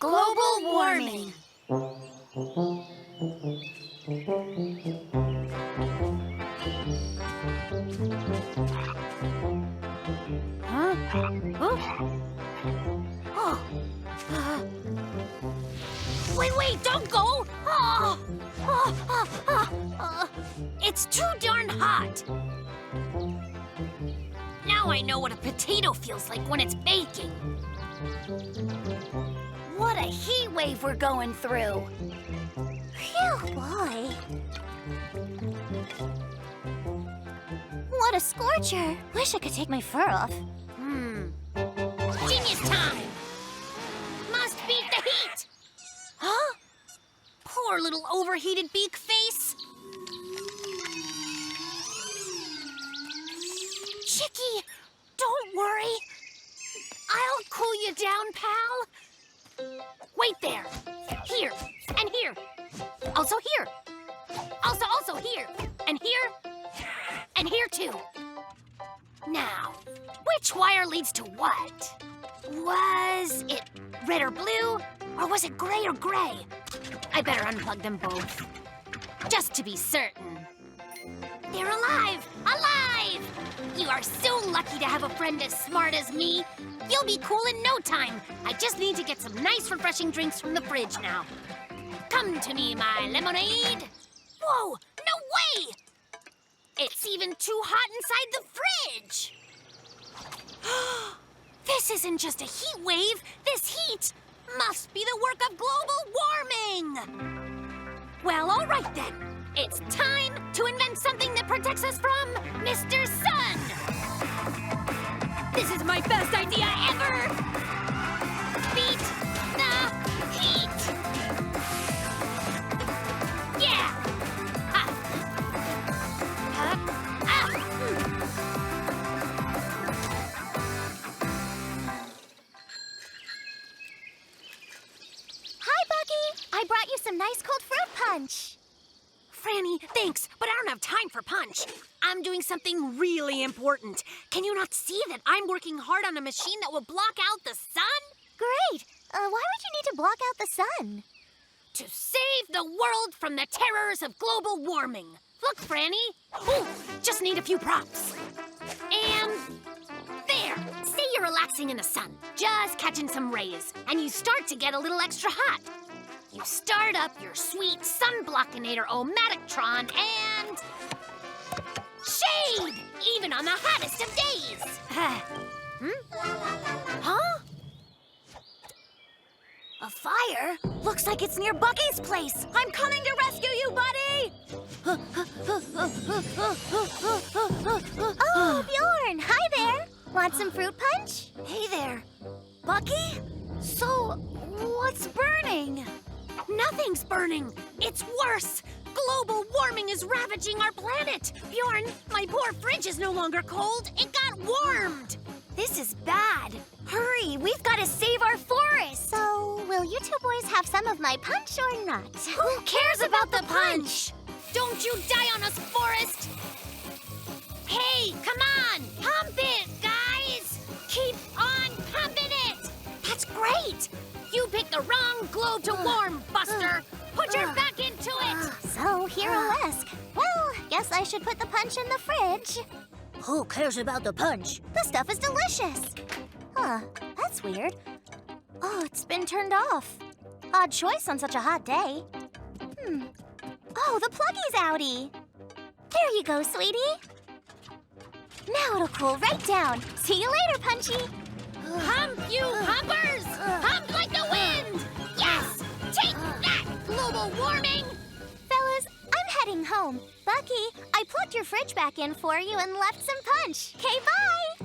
global warming. Huh? Oh. Wait, don't go! It's too darn hot. Now I know what a potato feels like when it's baking. What a heat wave we're going through. Phew, boy. What a scorcher. Wish I could take my fur off. Genius time! Must beat the heat! Huh? Poor little overheated beak face. Chicky, don't worry. I'll cool you down, pal. Wait there. Here, and here. Also here. Also here. And here. And here, too. Now, which wire leads to what? Was it red or blue? Or was it gray or gray? I better unplug them both. Just to be certain. They're alive! Alive! You are so lucky to have a friend as smart as me. You'll be cool in no time. I just need to get some nice, refreshing drinks from the fridge now. Come to me, my lemonade. Whoa, no way! It's even too hot inside the fridge. This isn't just a heat wave. This heat must be the work of global warming. Well, all right then. It's time to invent something that protects us from Mr. Sun. This is my best idea ever. Beat the heat. Yeah. Hi, Bucky. I brought you some nice cold fruit punch. Franny, thanks, but I don't have time for punch. I'm doing something really important. Can you not see that I'm working hard on a machine that will block out the sun? Great. Why would you need to block out the sun? To save the world from the terrors of global warming. Look, Franny. Oh, just need a few props. And there. Say you're relaxing in the sun, just catching some rays, and you start to get a little extra hot. You start up your sweet sun-blockinator-o-matic-tron and... shade! Even on the hottest of days! Huh? A fire? Looks like it's near Bucky's place. I'm coming to rescue you, buddy! Oh, Bjorn! Hi there! Want some fruit punch? Hey there. Bucky? So, what's burning? Nothing's burning. It's worse. Global warming is ravaging our planet. Bjorn, my poor fridge is no longer cold. It got warmed. This is bad. Hurry, we've got to save our forest. So, will you two boys have some of my punch or not? Who cares about the punch? Don't you die on us, forest. Hey, come on. Pump it, guys. Keep on pumping it. That's great. You picked the wrong globe to warm, Buster. Put your back into it. So hero-esque. Well, guess I should put the punch in the fridge. Who cares about the punch? The stuff is delicious. Huh, that's weird. Oh, it's been turned off. Odd choice on such a hot day. Oh, the pluggy's outie. There you go, sweetie. Now it'll cool right down. See you later, Punchy. Hump, you humpers! Hump like the wind! Yes! Take that, global warming! Fellas, I'm heading home. Bucky, I plugged your fridge back in for you and left some punch. Okay, bye!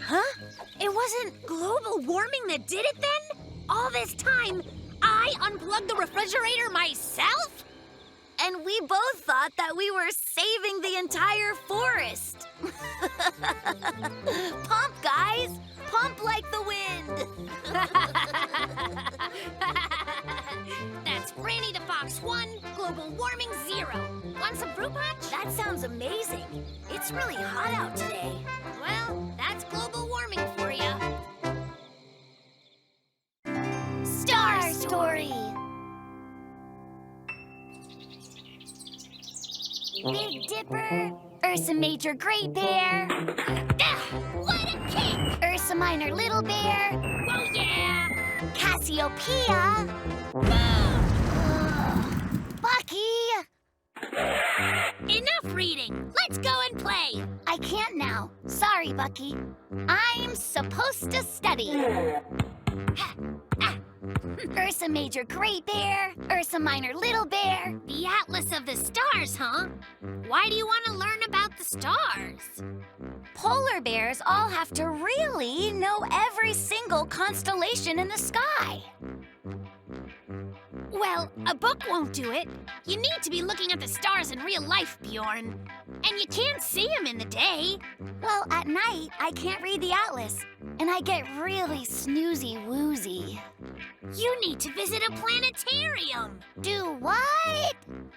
Huh? It wasn't global warming that did it then? All this time, I unplugged the refrigerator myself? And we both thought that we were saving the entire forest. Pump, guys! Pump like the wind! That's Franny the Fox 1, global warming 0. Want some fruit punch? That sounds amazing. It's really hot out today. Well, that's global warming for you. story. Big Dipper, Ursa Major Great Bear. What a kick! Ursa Minor Little Bear. Whoa, yeah! Cassiopeia. Bucky! Enough reading. Let's go and play. I can't now. Sorry, Bucky. I'm supposed to study. Ursa Major Great Bear, Ursa Minor Little Bear. The Atlas of the Stars, huh? Why do you want to learn about the stars? Polar bears all have to really know every single constellation in the sky. Well, a book won't do it. You need to be looking at the stars in real life, Bjorn. And you can't see them in the day. Well, at night, I can't read the atlas, and I get really snoozy-woozy. You need to visit a planetarium. Do what?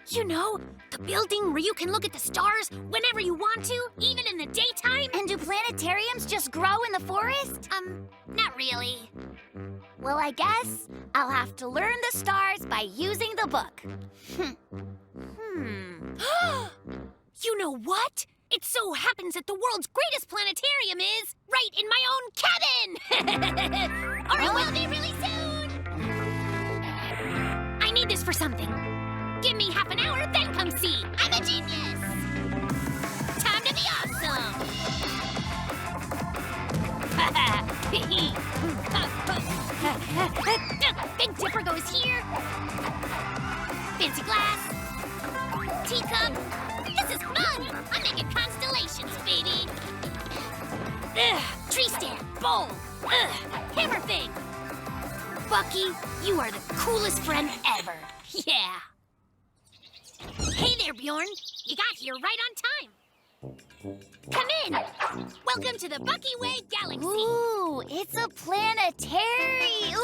You know, the building where you can look at the stars whenever you want to, even in the daytime. And do planetariums just grow in the forest? Not really. Well, I guess I'll have to learn the stars by using the book. You know what? It so happens that the world's greatest planetarium is right in my own cabin! Or it will be really soon! I need this for something. Give me half an hour, then come see. I'm a genius! Time to be awesome! Big Dipper goes here. Fancy glass. Teacup. This is fun! I'm making constellations, baby! Tree stand, bowl, hammer thing! Bucky, you are the coolest friend ever. Yeah. Hey there, Bjorn. You got here right on time. Come in. Welcome to the Bucky Way Galaxy. Ooh, it's a planetarium.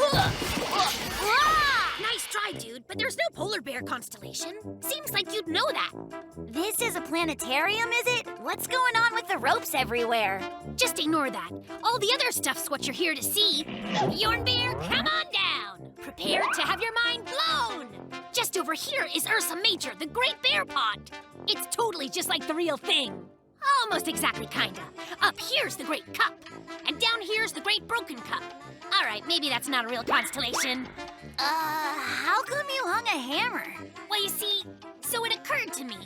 Nice try, dude, but there's no polar bear constellation. Seems like you'd know that. This is a planetarium, is it? What's going on with the ropes everywhere? Just ignore that. All the other stuff's what you're here to see. Bjorn Bear, come on down. Prepare to have your mind blown. Just over here is Ursa Major, the Great Bear Pond. It's totally just like the real thing. Almost exactly, kinda. Up here's the Great Cup, and down here's the Great Broken Cup. All right, maybe that's not a real constellation. How come you hung a hammer? Well, you see, so it occurred to me.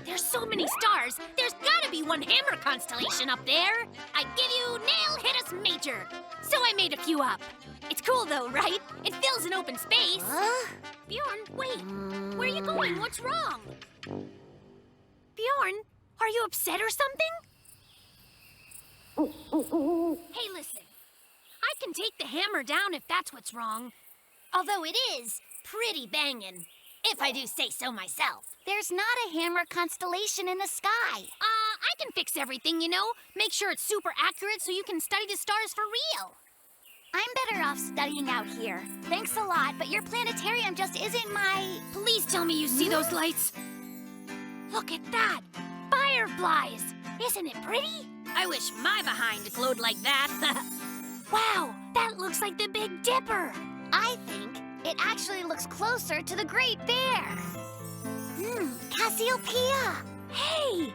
There's so many stars, there's gotta be one hammer constellation up there. I give you Nail Hit Us Major. So I made a few up. It's cool though, right? It fills an open space. Bjorn, wait. Where are you going? What's wrong? Bjorn, are you upset or something? Hey, listen. I can take the hammer down if that's what's wrong. Although it is pretty bangin', if I do say so myself. There's not a hammer constellation in the sky. I can fix everything, you know. Make sure it's super accurate so you can study the stars for real. I'm better off studying out here. Thanks a lot, but your planetarium just isn't my... Please tell me you see those lights. Look at that. Fireflies. Isn't it pretty? I wish my behind glowed like that. Wow, that looks like the Big Dipper. I think it actually looks closer to the Great Bear. Cassiopeia. Hey,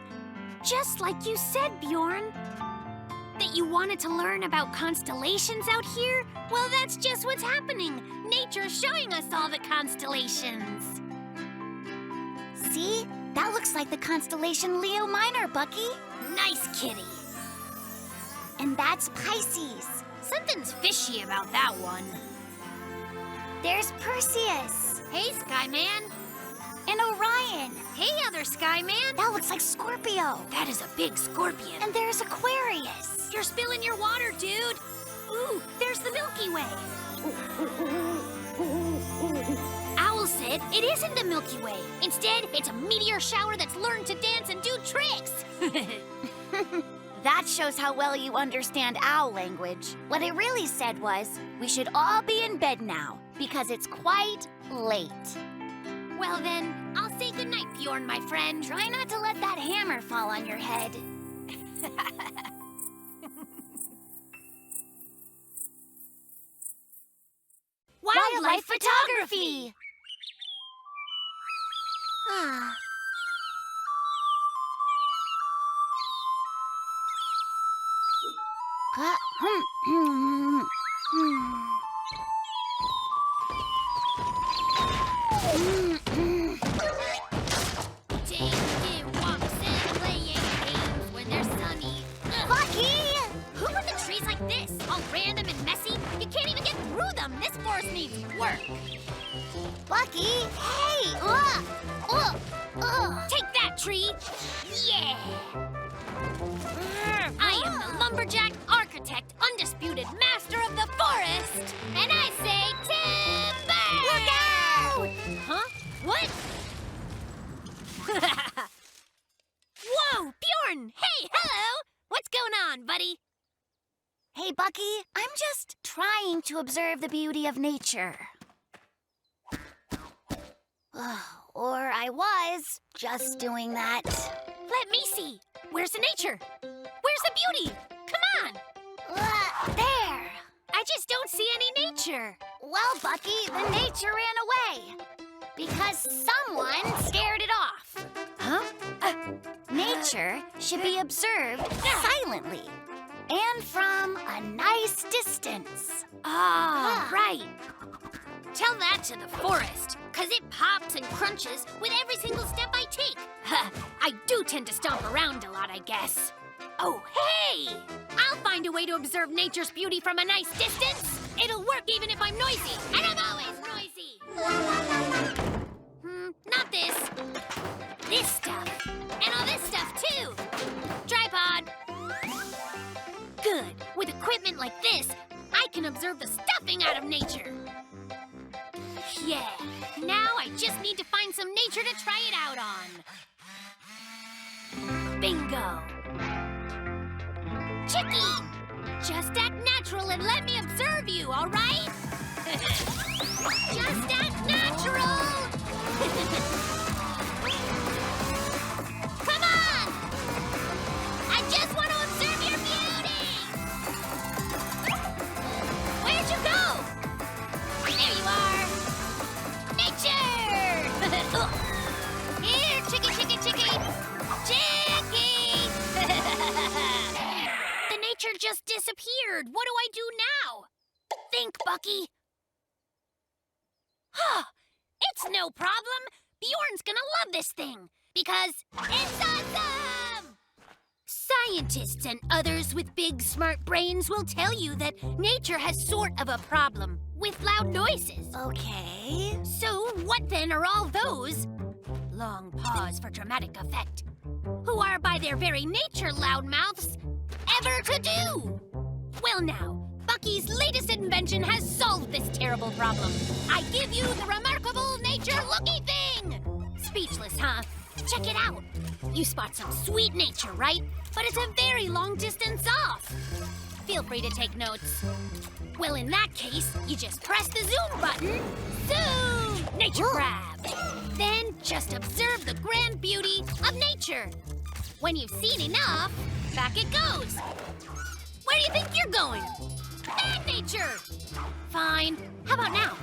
just like you said, Bjorn. That you wanted to learn about constellations out here? Well, that's just what's happening. Nature's showing us all the constellations. See? That looks like the constellation Leo Minor, Bucky. Nice kitty. And that's Pisces. Something's fishy about that one. There's Perseus. Hey, Skyman. And Orion. Hey, other Skyman. That looks like Scorpio. That is a big scorpion. And there's Aquarius. You're spilling your water, dude. Ooh, there's the Milky Way. Owl said it isn't the Milky Way. Instead, it's a meteor shower that's learned to dance and do tricks. That shows how well you understand owl language. What it really said was, we should all be in bed now, because it's quite late. Well then, I'll say goodnight, Bjorn, my friend. Try not to let that hammer fall on your head. Wildlife photography! Ah. Taking walks and playing games when they're sunny. Bucky! Who put the trees like this? All random and messy? You can't even get through them. This forest needs work. Bucky! Hey! Take that, tree! Yeah! I am the lumberjack, architect, undisputed master of the forest! And I say timber! Look out! Huh? What? Whoa, Bjorn! Hey, hello! What's going on, buddy? Hey, Bucky, I'm just trying to observe the beauty of nature. Or I was just doing that. Let me see. Where's the nature? Where's the beauty? Come on! There! I just don't see any nature. Well, Bucky, the nature ran away. Because someone scared it off. Huh? Nature should be observed silently and from a nice distance. Ah, right. Tell that to the forest, 'cause it pops and crunches with every single step I take. I do tend to stomp around a lot, I guess. Oh, hey! I'll find a way to observe nature's beauty from a nice distance. It'll work even if I'm noisy, and I'm always noisy. Not this. This stuff. And all this stuff, too. Tripod. Good. With equipment like this, I can observe the stuffing out of nature. Yeah. Now I just need to find some nature to try it out on. Bingo. Chicky! Just act natural and let me observe you, all right? Just act natural! Come on! I just want to observe your beauty! Where'd you go? There you are! Nature! Here, chicky, chicky, chicky! Chicky! The nature just disappeared. What do I do now? Think, Bucky. It's no problem. Bjorn's gonna love this thing because it's awesome! Scientists and others with big, smart brains will tell you that nature has sort of a problem with loud noises. Okay. So what then are all those, long pause for dramatic effect, who are by their very nature loudmouths, ever to do? Well now, Bucky's latest invention has solved this terrible problem. I give you the remarkable nature-looky thing! Speechless, huh? Check it out. You spot some sweet nature, right? But it's a very long distance off. Feel free to take notes. Well, in that case, you just press the zoom button. Zoom! Nature grab. Then just observe the grand beauty of nature. When you've seen enough, back it goes. Where do you think you're going? Bad nature! Fine. How about now?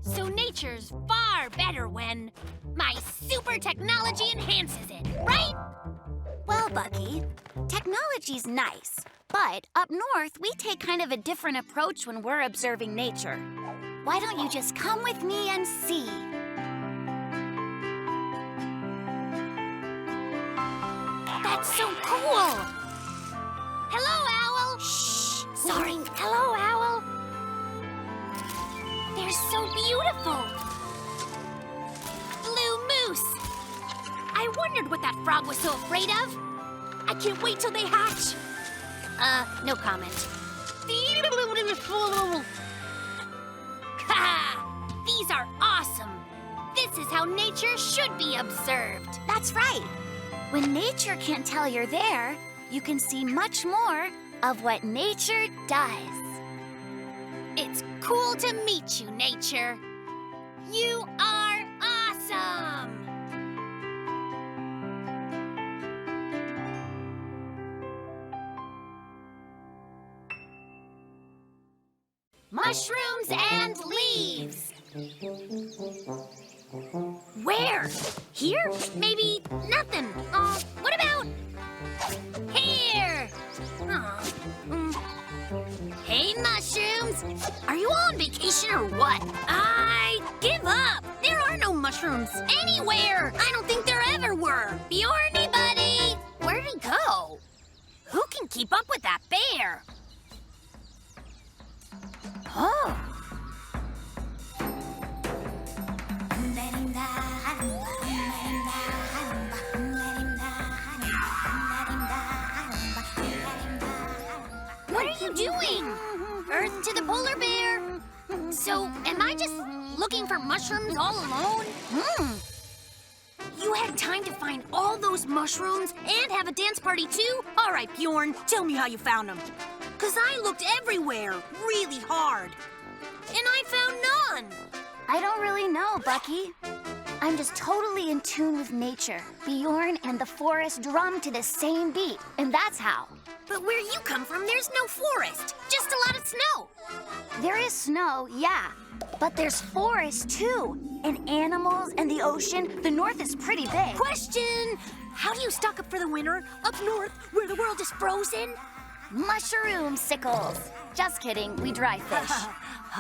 So nature's far better when my super technology enhances it, right? Well, Bucky, technology's nice, but up north, we take kind of a different approach when we're observing nature. Why don't you just come with me and see? That's so cool! Hello, Owl! Shh! Sorry. Hello, Owl. They're so beautiful. Blue moose. I wondered what that frog was so afraid of. I can't wait till they hatch. No comment. Ha! These are awesome. This is how nature should be observed. That's right. When nature can't tell you're there, you can see much more of what nature does. It's cool to meet you, nature. You are awesome! Mushrooms and leaves. Where? Here? Maybe nothing. What about here? Hey, mushrooms. Are you all on vacation or what? I give up. There are no mushrooms anywhere. I don't think there ever were. Bjorny buddy. Where'd he go? Who can keep up with that bear? Oh. What are you doing? Earth to the polar bear. So, am I just looking for mushrooms all alone? You had time to find all those mushrooms and have a dance party too? All right, Bjorn, tell me how you found them. 'Cause I looked everywhere, really hard. And I found none. I don't really know, Bucky. I'm just totally in tune with nature. Bjorn and the forest drum to the same beat, and that's how. But where you come from, there's no forest, just a lot of snow. There is snow, yeah, but there's forest too. And animals and the ocean. The north is pretty big. Question! How do you stock up for the winter up north where the world is frozen? Mushroom sickles. Just kidding, we dry fish.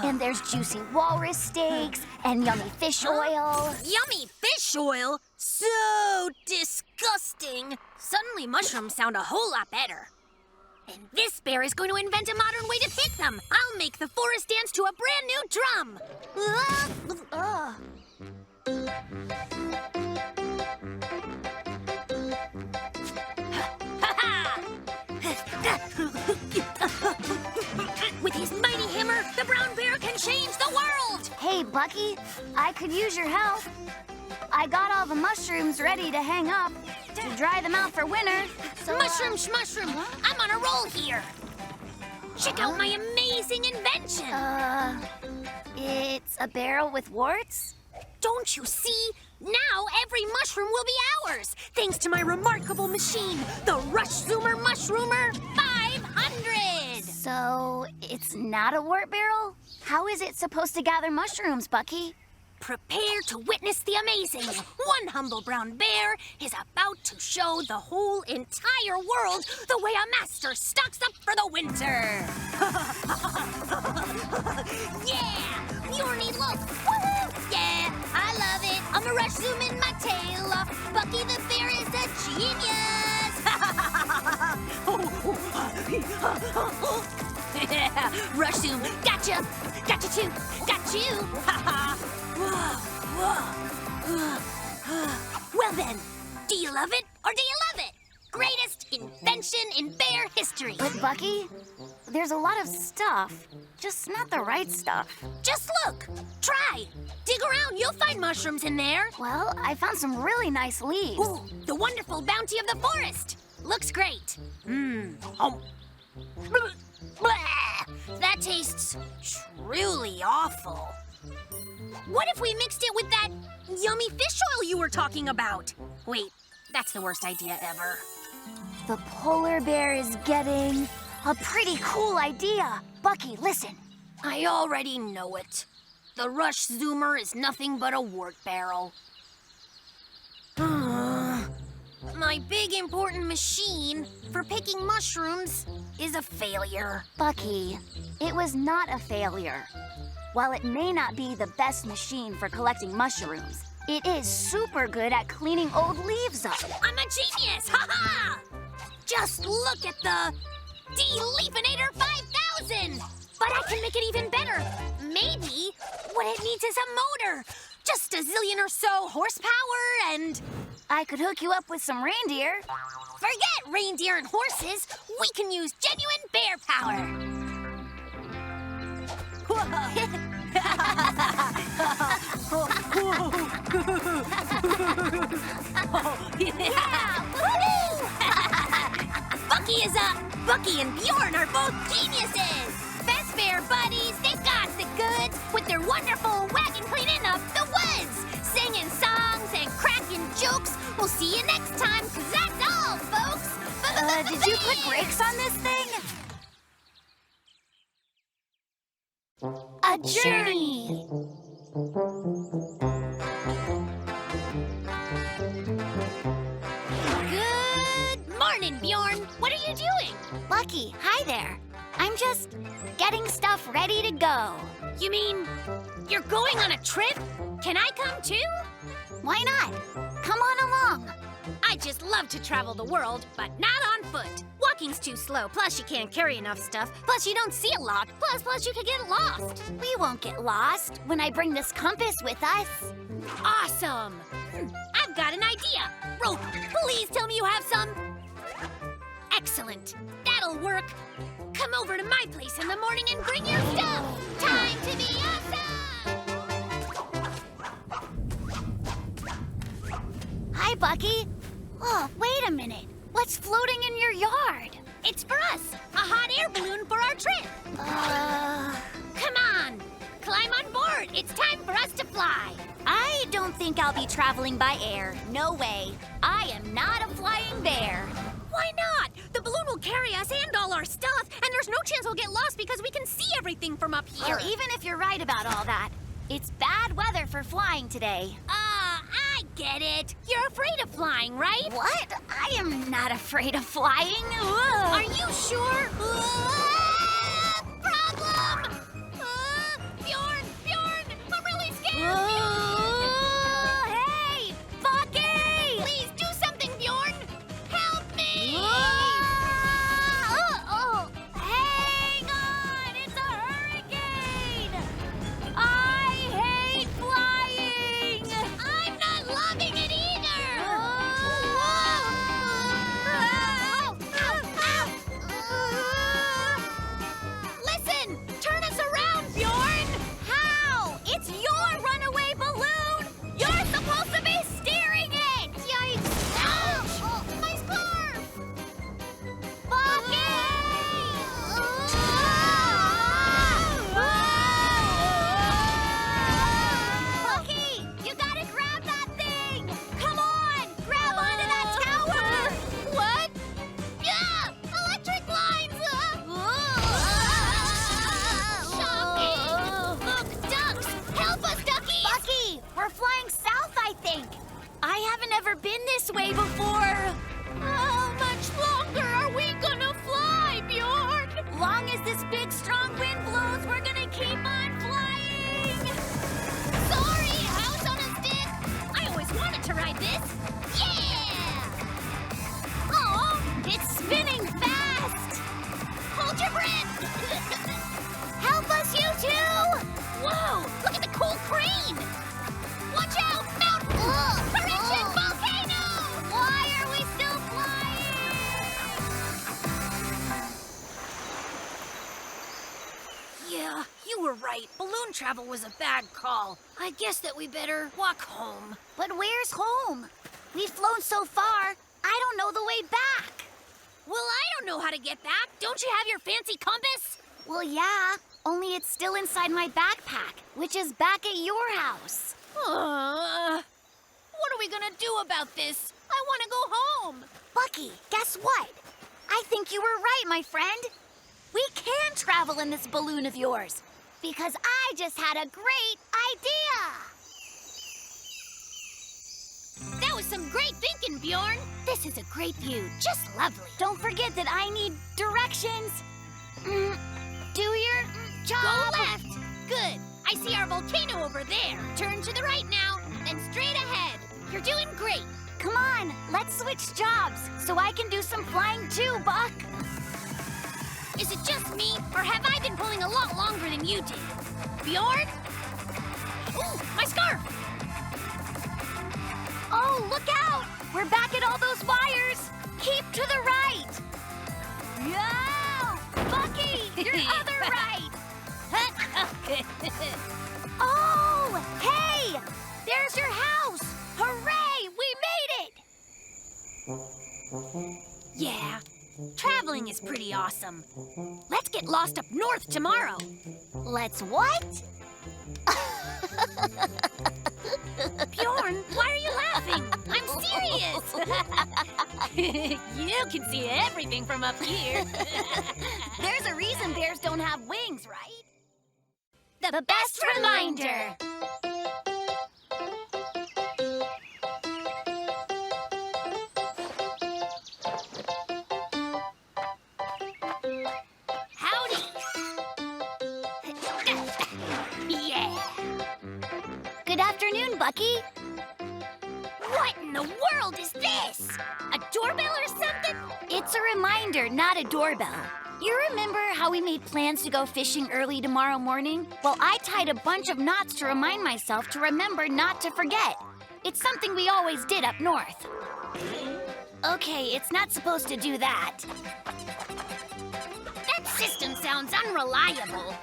And there's juicy walrus steaks and yummy fish oil. Yummy fish oil? So disgusting. Suddenly mushrooms sound a whole lot better. And this bear is going to invent a modern way to take them. I'll make the forest dance to a brand new drum. With his mighty hammer, the brown bear can change the world! Hey, Bucky, I could use your help. I got all the mushrooms ready to hang up to dry them out for winter. So, Mushroom schmushroom, I'm on a roll here. Check out my amazing invention. It's a barrel with warts? Don't you see? Now every mushroom will be ours, thanks to my remarkable machine, the Rush Zoomer Mushroomer 500! So, it's not a wart barrel? How is it supposed to gather mushrooms, Bucky? Prepare to witness the amazing. One humble brown bear is about to show the whole entire world the way a master stocks up for the winter. Yeah! Bjorny, look! Woohoo! Yeah, I love it. I'm a rush zooming my tail off. Bucky the bear is a genius! Rush zoom. Gotcha! Gotcha too! Got you! Well then, do you love it or do you love it? Greatest invention in bear history. But Bucky, there's a lot of stuff, just not the right stuff. Just look, try. Dig around, you'll find mushrooms in there. Well, I found some really nice leaves. Ooh, the wonderful bounty of the forest. Looks great. That tastes truly awful. What if we mixed it with that yummy fish oil you were talking about? Wait, that's the worst idea ever. The polar bear is getting a pretty cool idea. Bucky, listen. I already know it. The Rush Zoomer is nothing but a wart barrel. My big important machine for picking mushrooms is a failure. Bucky, it was not a failure. While it may not be the best machine for collecting mushrooms, it is super good at cleaning old leaves up. I'm a genius! Ha-ha! Just look at the De-Leafinator 5000! But I can make it even better. Maybe what it needs is a motor. Just a zillion or so horsepower and... I could hook you up with some reindeer. Forget reindeer and horses. We can use genuine bear power. Yeah! Bucky and Bjorn are both geniuses. Best bear buddies, they've got the goods with their wonderful wagon cleaning up the woods, singing songs and cracking jokes. We'll see you next time, 'cause that's all, folks. Did you put brakes on this thing? A journey. Good morning, Bjorn. What are you doing? Bucky, hi there. I'm just getting stuff ready to go. You mean you're going on a trip? Can I come too? Why not? Come on along. I just love to travel the world, but not on foot. Walking's too slow, plus you can't carry enough stuff, plus you don't see a lot, plus you could get lost. We won't get lost when I bring this compass with us. Awesome! I've got an idea. Rope, please tell me you have some. Excellent. That'll work. Come over to my place in the morning and bring your stuff. Time to be awesome! Hi, Bucky. Oh, wait a minute. What's floating in your yard? It's for us, a hot air balloon for our trip. Come on, climb on board. It's time for us to fly. I don't think I'll be traveling by air. No way. I am not a flying bear. Why not? The balloon will carry us and all our stuff, and there's no chance we'll get lost because we can see everything from up here. Well, even if you're right about all that, it's bad weather for flying today. I get it. You're afraid of flying, right? What? I am not afraid of flying. Ugh. Are you sure? Problem! Bjorn, I'm really scared. Hey, Bucky! Please do something, Bjorn. Help me! Hang on! It's a hurricane! I hate flying! I'm not loving it either. Listen, turn us around, Bjorn. How? It's your runaway balloon! You're supposed to be steering it! Yikes! Ouch! My scarf! Bucky, you gotta grab that thing! Come on, grab onto that tower! What? Yeah! Electric lines! Shocking! Look, ducks! Help us, duckies! Bucky, we're flying south, I think. I haven't ever been this way before. How much longer are we gonna fly, Bjorn? Long as this big, strong wind blows, we're gonna keep on flying. Sorry, house on a stick! I always wanted to ride this! Yeah! Oh, it's spinning fast. Hold your breath! Help us, you two! Whoa! Look at the cool crane! Watch out! Mountain! Correction! Volcano! Why are we still flying? Yeah, you were right. Balloon travel was a bad call. I guess that we better walk home. But where's home? We've flown so far, I don't know the way back. Well, I don't know how to get back. Don't you have your fancy compass? Well, yeah, only it's still inside my backpack, which is back at your house. What are we gonna do about this? I want to go home. Bucky, guess what? I think you were right, my friend. We can travel in this balloon of yours, because I just had a great idea. That was some great thinking, Bjorn. This is a great view, just lovely. Don't forget that I need directions. Do your job. Go left. Good. I see our volcano over there. Turn to the right now, then straight ahead. You're doing great. Come on, let's switch jobs so I can do some flying too, Buck. Is it just me, or have I been pulling a lot longer than you did? Bjorn? Ooh, my scarf! Oh, look out! We're back at all those wires. Keep to the right. No! Bucky, your other right. Oh, hey! There's your house. Hooray, we made it! Yeah, traveling is pretty awesome. Let's get lost up north tomorrow. Let's what? Bjorn, why are you laughing? I'm serious. You can see everything from up here. There's a reason bears don't have wings, right? the best reminder. Howdy. Yeah. Good afternoon, Bucky. What in the world is this? A doorbell or something? It's a reminder, not a doorbell. You remember how we made plans to go fishing early tomorrow morning? Well, I tied a bunch of knots to remind myself to remember not to forget. It's something we always did up north. Okay, it's not supposed to do that. That system sounds unreliable.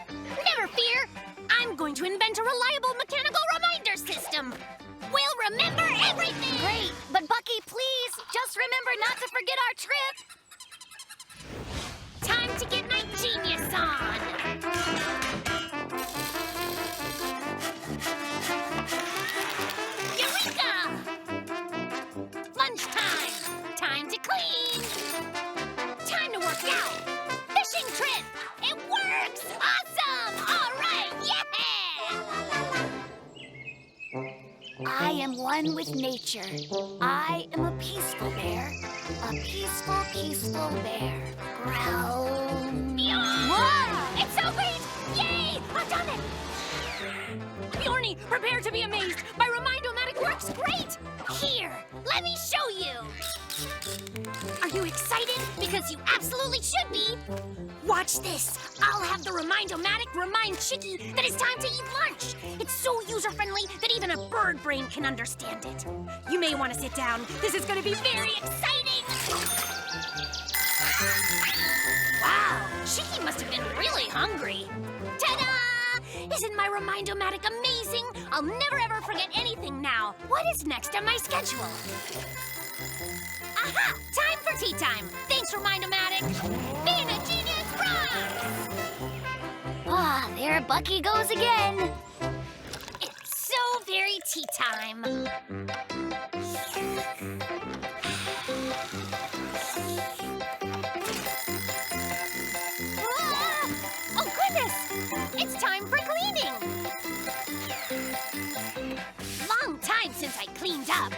Never fear. I'm going to invent a reliable mechanical reminder system. We'll remember everything. Great, but Bucky, please, just remember not to forget our trip. Time to get my genius on. Eureka! Lunchtime. Time to clean. Time to work out. Fishing trip. It works. Awesome. All right. Yeah. I am one with nature. I am a peaceful bear. A peaceful, peaceful bear. Growl. Bjorn! It's so great! Yay! I've done it! Bjorny, prepare to be amazed. My remind-o-matic works great! Here, let me show you! Are you excited? Because you absolutely should be! Watch this! I'll have the remind-o-matic remind Chicky that it's time to eat lunch! It's so user-friendly that even a bird brain can understand it. You may want to sit down. This is going to be very exciting! Wow, Chicky must have been really hungry. Ta-da! Isn't my remind-o-matic amazing? I'll never ever forget anything now. What is next on my schedule? Aha! Time for tea time. Thanks, remind-o-matic. Being a genius rocks! Ah, there Bucky goes again. It's so very tea time. Oh, goodness! It's time for cleaning! Long time since I cleaned up.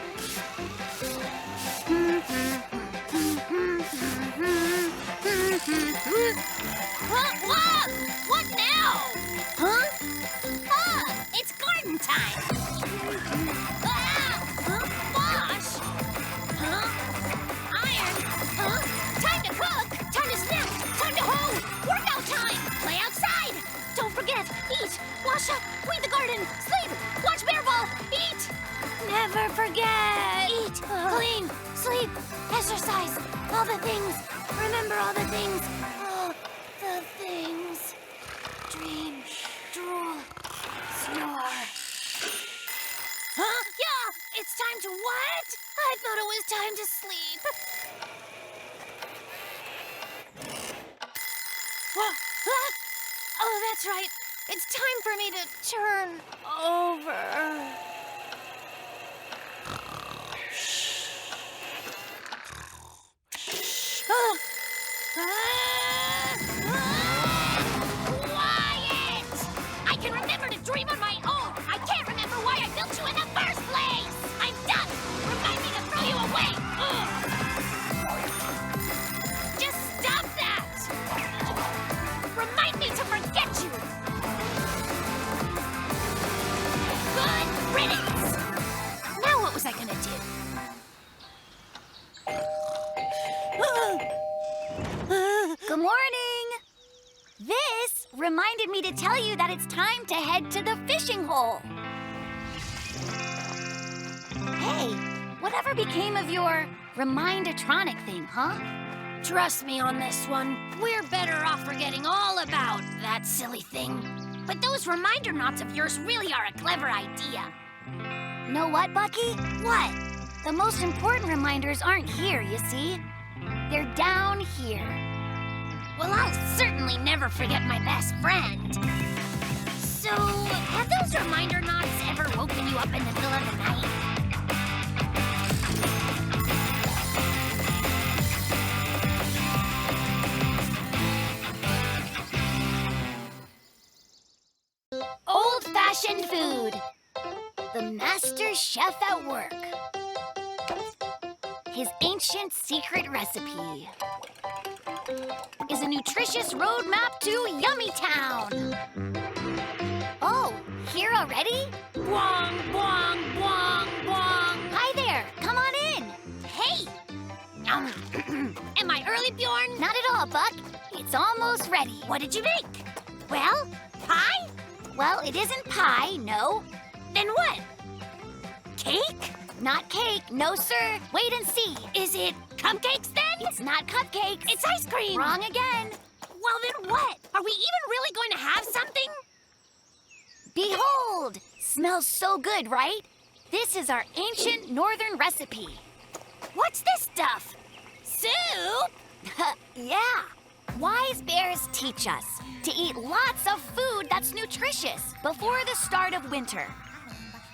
Whoa! What now? Huh? Ah, it's garden time! Wash! Huh? Iron! Huh? Time to cook! Time to snap! Time to hoe! Workout time! Play outside! Don't forget, eat! Wash up! Weed the garden! Sleep! Watch bear ball! Eat! Never forget! Eat! Clean! Sleep! Exercise! All the things! Remember all the things! All the things! Dream! Drool! Snore! Huh? Yeah! It's time to what? I thought it was time to sleep. What? Huh? Oh, that's right. It's time for me to turn over. Quiet! I can remember to dream on my own. I can't remember why I built you in the first place. I'm done. Remind me to throw you away. Ugh. Just stop that. Remind me to forget you. Good riddance. Now what was I gonna do? Good morning. This reminded me to tell you that it's time to head to the fishing hole. Hey, whatever became of your remind-o-tronic thing, huh? Trust me on this one. We're better off forgetting all about that silly thing. But those reminder knots of yours really are a clever idea. Know what, Bucky? What? The most important reminders aren't here, you see. They're down here. Well, I'll certainly never forget my best friend. So, have those reminder knots ever woken you up in the middle of the night? old-fashioned food. The master chef at work. His ancient secret recipe is a nutritious roadmap to Yummy Town. Oh, here already? Bwong, bwong, bwong, bwong. Hi there, come on in. Hey. Am I early, Bjorn? Not at all, Buck. It's almost ready. What did you make? Well, pie? Well, it isn't pie, no. Then what? Cake? Not cake, no sir. Wait and see. Is it cupcakes then? It's not cupcakes. It's ice cream. Wrong again. Well then what? Are we even really going to have something? Behold! Smells so good, right? This is our ancient northern recipe. What's this stuff? Soup? Yeah. Wise bears teach us to eat lots of food that's nutritious before the start of winter.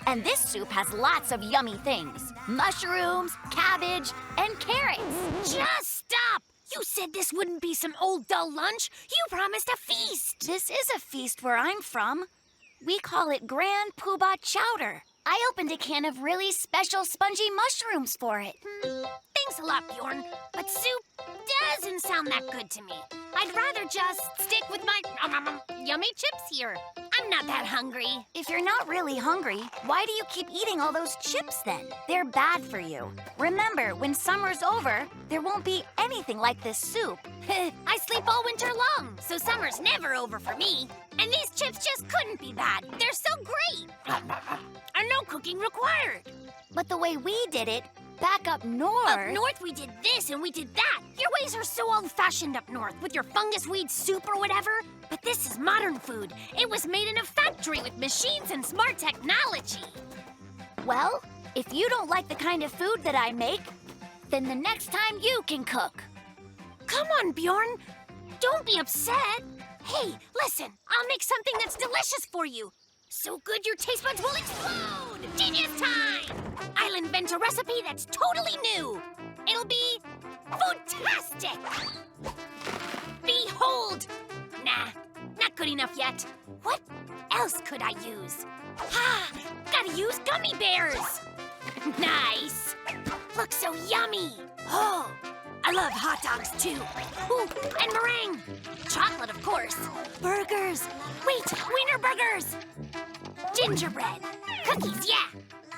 And this soup has lots of yummy things. Mushrooms, cabbage, and carrots. Just stop! You said this wouldn't be some old dull lunch. You promised a feast. This is a feast where I'm from. We call it Grand Poobah Chowder. I opened a can of really special spongy mushrooms for it. Thanks a lot, Bjorn. But soup doesn't sound that good to me. I'd rather just stick with my yummy chips here. I'm not that hungry. If you're not really hungry, why do you keep eating all those chips then? They're bad for you. Remember, when summer's over, there won't be anything like this soup. I sleep all winter long, so summer's never over for me. And these chips just couldn't be bad. They're so great. And no cooking required. But the way we did it, back up north... Up north we did this and we did that. Your ways are so old-fashioned up north with your fungus weed soup or whatever. But this is modern food. It was made in a factory with machines and smart technology. Well, if you don't like the kind of food that I make, then the next time you can cook. Come on, Bjorn. Don't be upset. Hey, listen, I'll make something that's delicious for you. So good your taste buds will explode! Genius time! I'll invent a recipe that's totally new. It'll be foodtastic! Behold! Nah, not good enough yet. What else could I use? Ah, gotta use gummy bears! Nice! Looks so yummy! Oh, I love hot dogs too. Ooh, and meringue! Chocolate, of course. Burgers! Wait, wiener burgers! Gingerbread! Cookies, yeah!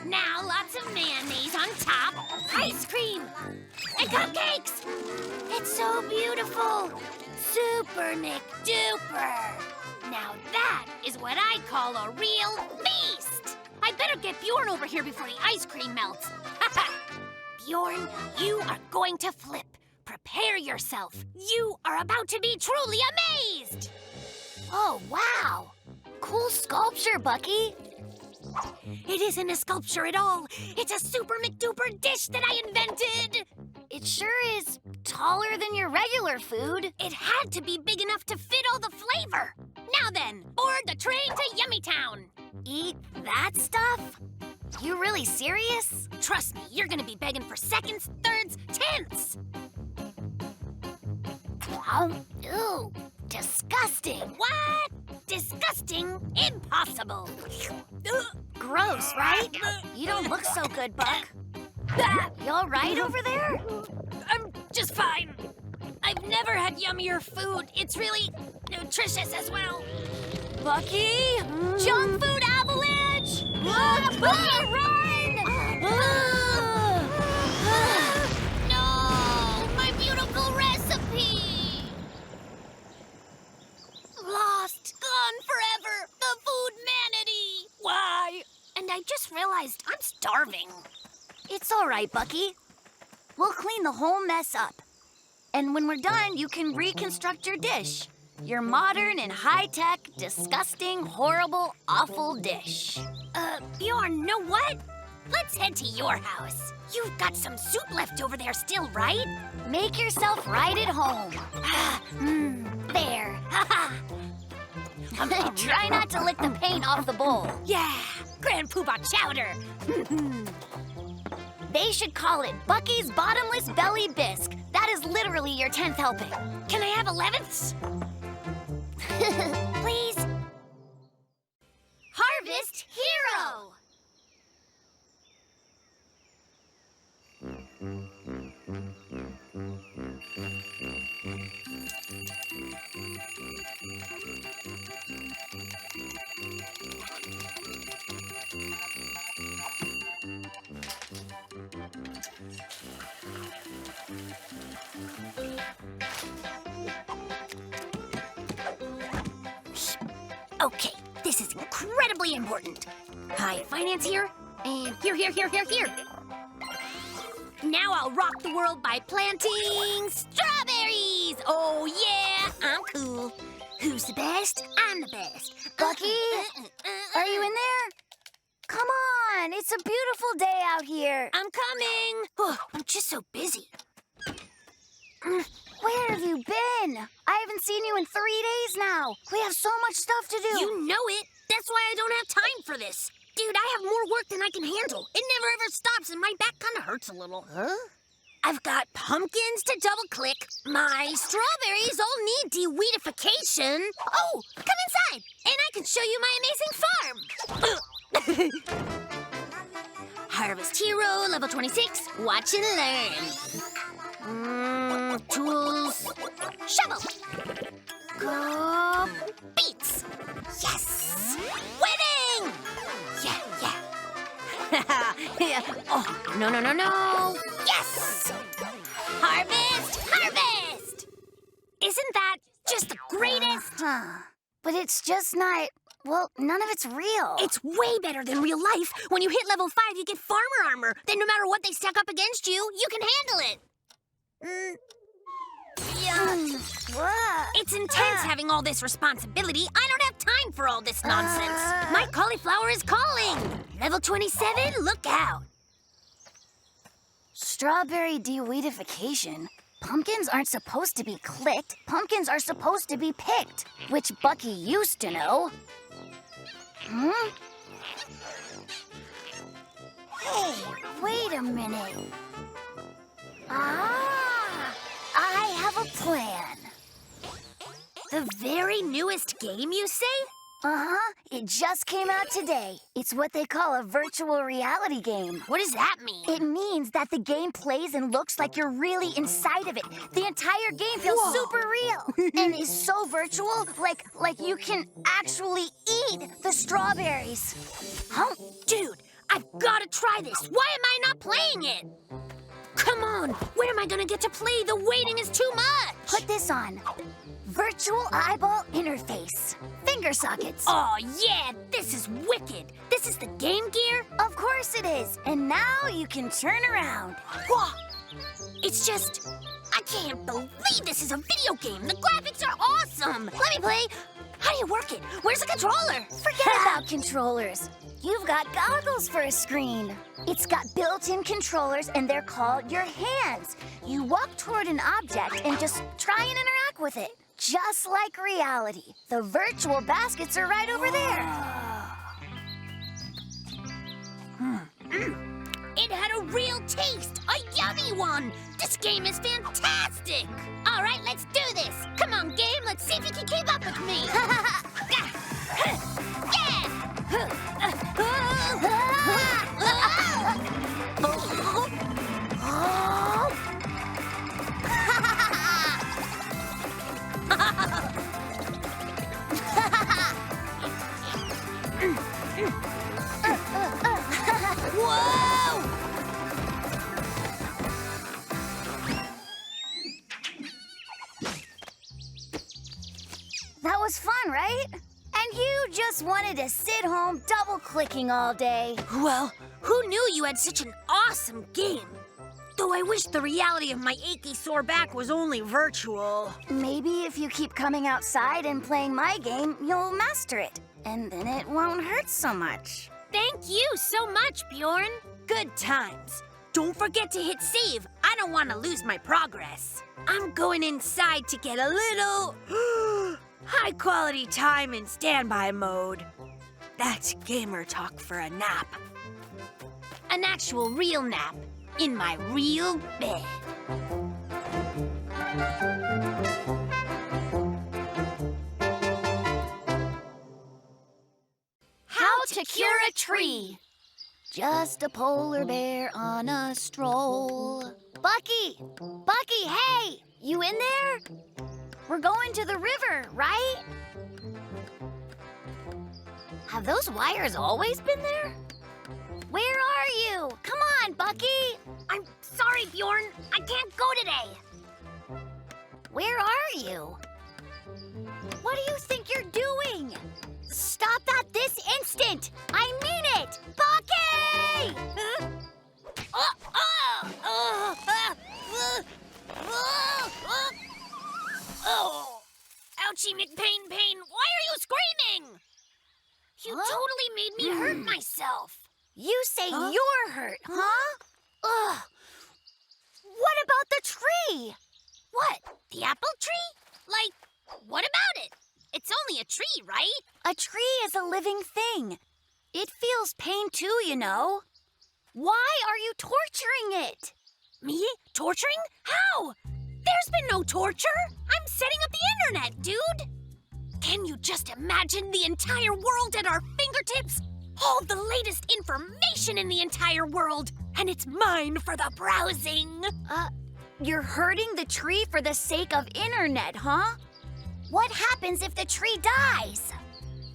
Now lots of mayonnaise on top. Ice cream! And cupcakes! It's so beautiful! Super McDuper! Now that is what I call a real feast! I better get Bjorn over here before the ice cream melts. Bjorn, you are going to flip. Prepare yourself. You are about to be truly amazed! Oh, wow! Cool sculpture, Bucky. It isn't a sculpture at all. It's a super McDuper dish that I invented. It sure is taller than your regular food. It had to be big enough to fit all the flavor. Now then, board the train to Yummy Town. Eat that stuff? You really serious? Trust me, you're gonna be begging for seconds, thirds, tenths. Ew, disgusting. What? Disgusting? Impossible. Gross, right? You don't look so good, Buck. You all right over there? I'm just fine. I've never had yummier food. It's really nutritious as well. Bucky? Junk food avalanche! Bucky, run! No! My beautiful recipe! Lost, gone forever, the food-manity! Why? And I just realized I'm starving. It's all right, Bucky. We'll clean the whole mess up. And when we're done, you can reconstruct your dish. Your modern and high-tech, disgusting, horrible, awful dish. Bjorn, know what? Let's head to your house. You've got some soup left over there still, right? Make yourself right at home. There. Try not to lick the paint off the bowl. Yeah, Grand Poobah Chowder. They should call it Bucky's Bottomless Belly Bisque. That is literally your 10th helping. Can I have 11ths? Please? Harvest Hero! Okay, this is incredibly important. Hi, finance here, and here. Now I'll rock the world by planting strawberries! Oh yeah, I'm cool. Who's the best? I'm the best. Bucky? Are you in there? Come on, it's a beautiful day out here. I'm coming. Oh, I'm just so busy. Where have you been? I haven't seen you in 3 days now. We have so much stuff to do. You know it. That's why I don't have time for this. Dude, I have more work than I can handle. It never ever stops, and my back kind of hurts a little. Huh? I've got pumpkins to double-click. My strawberries all need de-weedification. Oh, come inside, and I can show you my amazing farm. Harvest Hero, level 26. Watch and learn. Tools. Shovel. Go. Beets. Yes. Winning! Yeah. Yeah. Oh, no. Yes! Harvest! Isn't that just the greatest? But it's just not... Well, none of it's real. It's way better than real life. When you hit level 5, you get farmer armor. Then no matter what they stack up against you, you can handle it. It's intense having all this responsibility. I don't have time for all this nonsense. My cauliflower is calling. Level 27, look out. Strawberry de-weedification? Pumpkins aren't supposed to be clicked. Pumpkins are supposed to be picked, which Bucky used to know. Hey, wait a minute. I have a plan. The very newest game, you say? It just came out today. It's what they call a virtual reality game. What does that mean? It means that the game plays and looks like you're really inside of it. The entire game feels super real. And is so virtual, like you can actually eat the strawberries. Huh? Dude, I've got to try this. Why am I not playing it? Come on, where am I gonna get to play? The waiting is too much. Put this on. Virtual eyeball interface. Finger sockets. Oh, yeah, this is wicked. This is the Game Gear? Of course it is. And now you can turn around. Whoa! It's just... I can't believe this is a video game. The graphics are awesome. Let me play. How do you work it? Where's the controller? Forget about controllers. You've got goggles for a screen. It's got built-in controllers, and they're called your hands. You walk toward an object and just try and interact with it. Just like reality. The virtual baskets are right over there. It had a real taste, a yummy one. This game is fantastic. All right, let's do this. Come on, game. Let's see if you can keep up with me. Whoa! That was fun, right? And you just wanted to sit home double-clicking all day. Well, who knew you had such an awesome game? Though I wish the reality of my achy sore back was only virtual. Maybe if you keep coming outside and playing my game, you'll master it. And then it won't hurt so much. Thank you so much, Bjorn. Good times. Don't forget to hit save. I don't want to lose my progress. I'm going inside to get a little high-quality time in standby mode. That's gamer talk for a nap. An actual real nap in my real bed. How to cure a tree. Just a polar bear on a stroll. Bucky! Bucky, hey! You in there? We're going to the river, right? Have those wires always been there? Where are you? Come on, Bucky! I'm sorry, Bjorn. I can't go today. Where are you? What do you think you're doing? Stop that this instant! I mean it! Bucky! Oh! Ouchie McPain Pain, why are you screaming? You totally made me hurt myself. You say you're hurt, huh? Ugh. What about the tree? What? The apple tree? Like, what about it? It's only a tree, right? A tree is a living thing. It feels pain too, you know. Why are you torturing it? Me? Torturing? How? There's been no torture. I'm setting up the internet, dude. Can you just imagine the entire world at our fingertips? All the latest information in the entire world. And it's mine for the browsing. You're hurting the tree for the sake of internet, huh? What happens if the tree dies?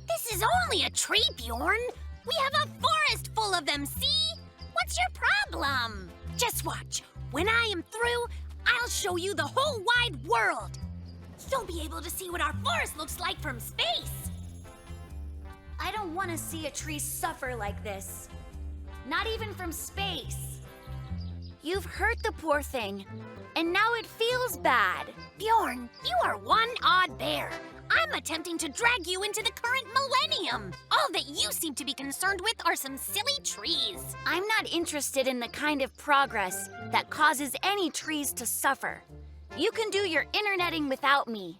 This is only a tree, Bjorn. We have a forest full of them, see? What's your problem? Just watch. When I am through, I'll show you the whole wide world. You'll be able to see what our forest looks like from space. I don't want to see a tree suffer like this. Not even from space. You've hurt the poor thing, and now it feels bad. Bjorn, you are one odd bear. I'm attempting to drag you into the current millennium. All that you seem to be concerned with are some silly trees. I'm not interested in the kind of progress that causes any trees to suffer. You can do your interneting without me.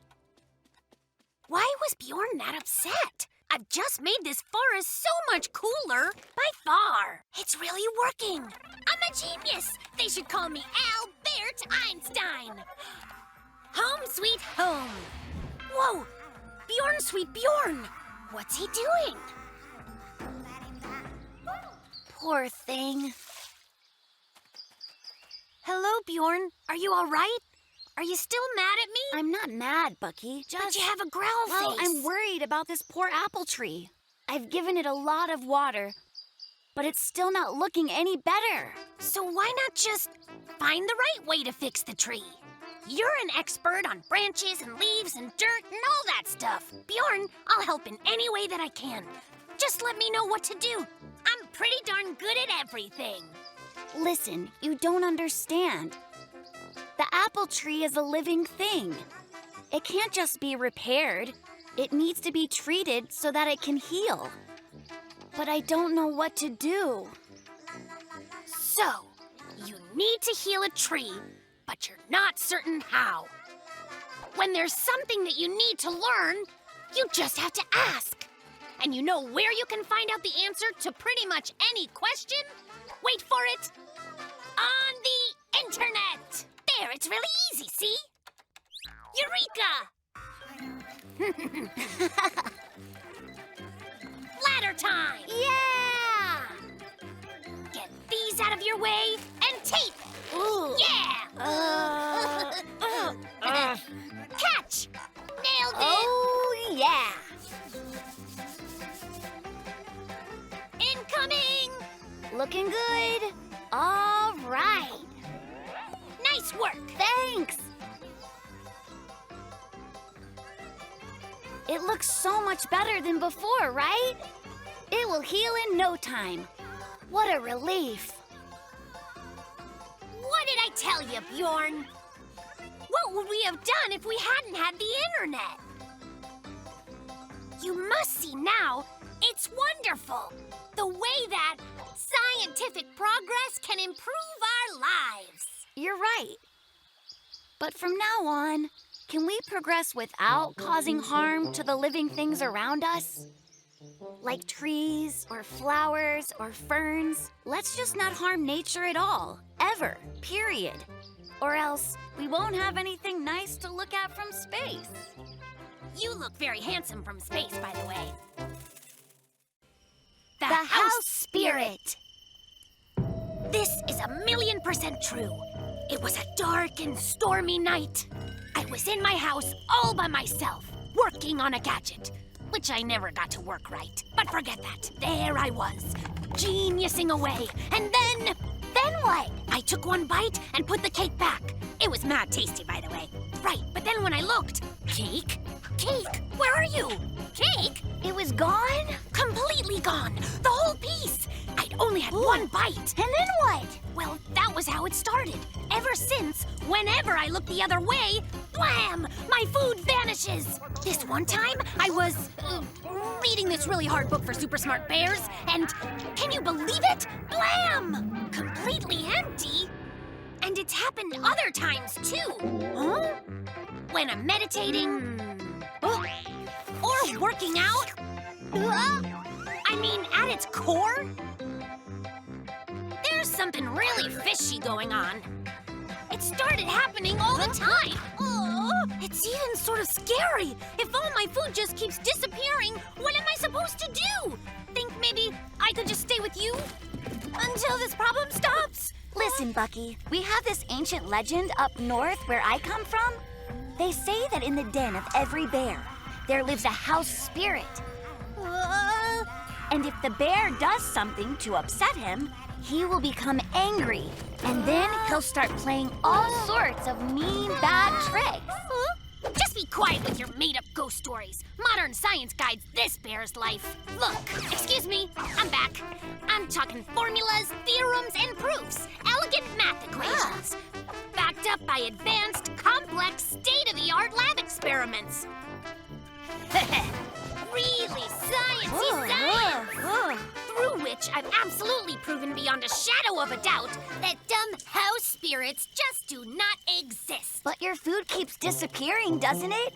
Why was Bjorn that upset? I've just made this forest so much cooler, by far. It's really working. I'm a genius. They should call me Albert Einstein. Home sweet home. Whoa, Bjorn, sweet Bjorn. What's he doing? Poor thing. Hello, Bjorn. Are you all right? Are you still mad at me? I'm not mad, Bucky. But you have a growl Well, face. I'm worried about this poor apple tree. I've given it a lot of water, but it's still not looking any better. So why not just find the right way to fix the tree? You're an expert on branches and leaves and dirt and all that stuff. Bjorn, I'll help in any way that I can. Just let me know what to do. I'm pretty darn good at everything. Listen, you don't understand. The apple tree is a living thing. It can't just be repaired. It needs to be treated so that it can heal. But I don't know what to do. So, you need to heal a tree, but you're not certain how. When there's something that you need to learn, you just have to ask. And you know where you can find out the answer to pretty much any question? Wait for it. On the internet. There, it's really easy, see? Eureka! Ladder time! Yeah! Get these out of your way and tape! Ooh. Yeah! Catch! Nailed it! Oh, yeah! Incoming! Looking good. All right. Nice work! Thanks. It looks so much better than before, right? It will heal in no time. What a relief. What did I tell you, Bjorn? What would we have done if we hadn't had the internet? You must see now, it's wonderful. The way that scientific progress can improve our lives. You're right. But from now on, can we progress without causing harm to the living things around us? Like trees, or flowers, or ferns. Let's just not harm nature at all, ever, period. Or else we won't have anything nice to look at from space. You look very handsome from space, by the way. house spirit. This is 1,000,000% true. It was a dark and stormy night. I was in my house all by myself, working on a gadget, which I never got to work right. But forget that. There I was, geniusing away. And then what? I took one bite and put the cake back. It was mad tasty, by the way. Right, but then when I looked, cake? Cake, where are you? Cake? It was gone? Completely gone, the whole piece. I'd only had one bite. And then what? Well, that was how it started. Ever since, whenever I look the other way, blam! My food vanishes. This one time, I was reading this really hard book for super smart bears, and can you believe it? Blam! Completely empty. And it's happened other times too. Huh? When I'm meditating, or working out. I mean, at its core, there's something really fishy going on. It started happening all the time. It's even sort of scary. If all my food just keeps disappearing, what am I supposed to do? Think maybe I could just stay with you until this problem stops? Listen, Bucky, we have this ancient legend up north where I come from. They say that in the den of every bear, there lives a house spirit. And if the bear does something to upset him, he will become angry. And then he'll start playing all sorts of mean, bad tricks. Just be quiet with your made-up ghost stories. Modern science guides this bear's life. Look, excuse me, I'm back. I'm talking formulas, theorems, and proofs. Elegant math equations. Backed up by advanced, complex, state-of-the-art lab experiments. Really sciencey science! Through which I've absolutely proven beyond a shadow of a doubt that dumb house spirits just do not exist. But your food keeps disappearing, doesn't it?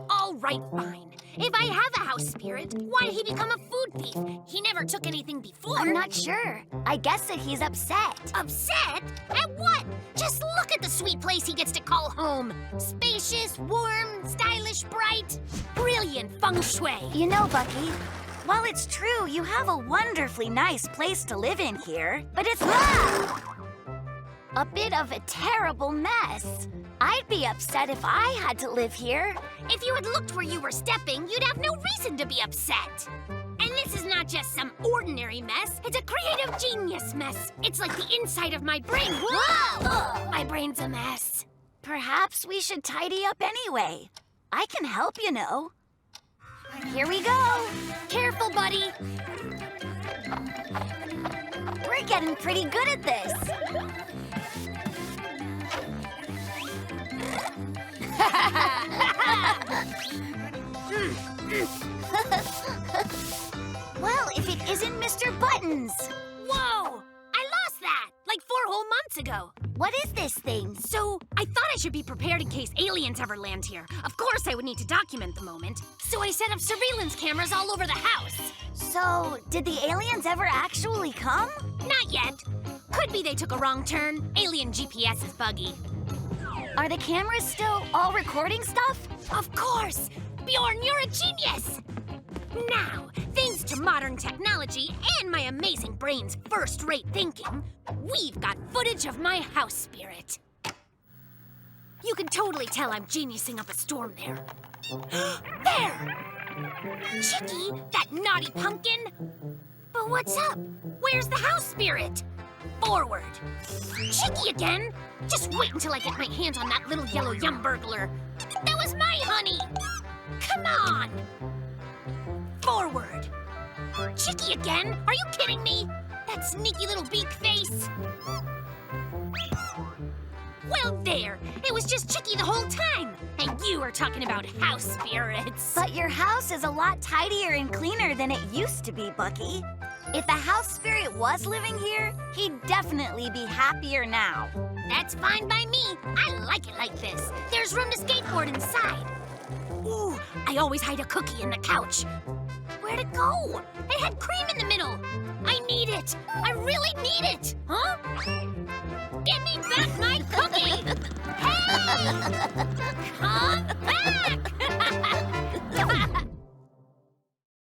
All right, fine. If I have a house spirit, why'd he become a food thief? He never took anything before. I'm not sure. I guess that he's upset. Upset? At what? Just look at the sweet place he gets to call home. Spacious, warm, stylish, bright. Brilliant feng shui. You know, Bucky, while it's true you have a wonderfully nice place to live in here, but it's a bit of a terrible mess. I'd be upset if I had to live here. If you had looked where you were stepping, you'd have no reason to be upset. And this is not just some ordinary mess. It's a creative genius mess. It's like the inside of my brain. Whoa! My brain's a mess. Perhaps we should tidy up anyway. I can help, you know. Here we go. Careful, buddy. We're getting pretty good at this. Well, if it isn't Mr. Buttons. Whoa! I lost that, like 4 whole months ago. What is this thing? So, I thought I should be prepared in case aliens ever land here. Of course, I would need to document the moment. So I set up surveillance cameras all over the house. So, did the aliens ever actually come? Not yet. Could be they took a wrong turn. Alien GPS is buggy. Are the cameras still all recording stuff? Of course! Bjorn, you're a genius! Now, thanks to modern technology and my amazing brain's first-rate thinking, we've got footage of my house spirit. You can totally tell I'm geniusing up a storm there. There! Chicky, that naughty pumpkin! But what's up? Where's the house spirit? Forward. Chicky again? Just wait until I get my hands on that little yellow yum burglar. That was my honey! Come on! Forward. Chicky again? Are you kidding me? That sneaky little beak face. Well, there. It was just Chicky the whole time. And you were talking about house spirits. But your house is a lot tidier and cleaner than it used to be, Bucky. If the house spirit was living here, he'd definitely be happier now. That's fine by me. I like it like this. There's room to skateboard inside. Ooh, I always hide a cookie in the couch. Where'd it go? It had cream in the middle. I need it. I really need it. Huh? Give me back my cookie! Hey! Come back!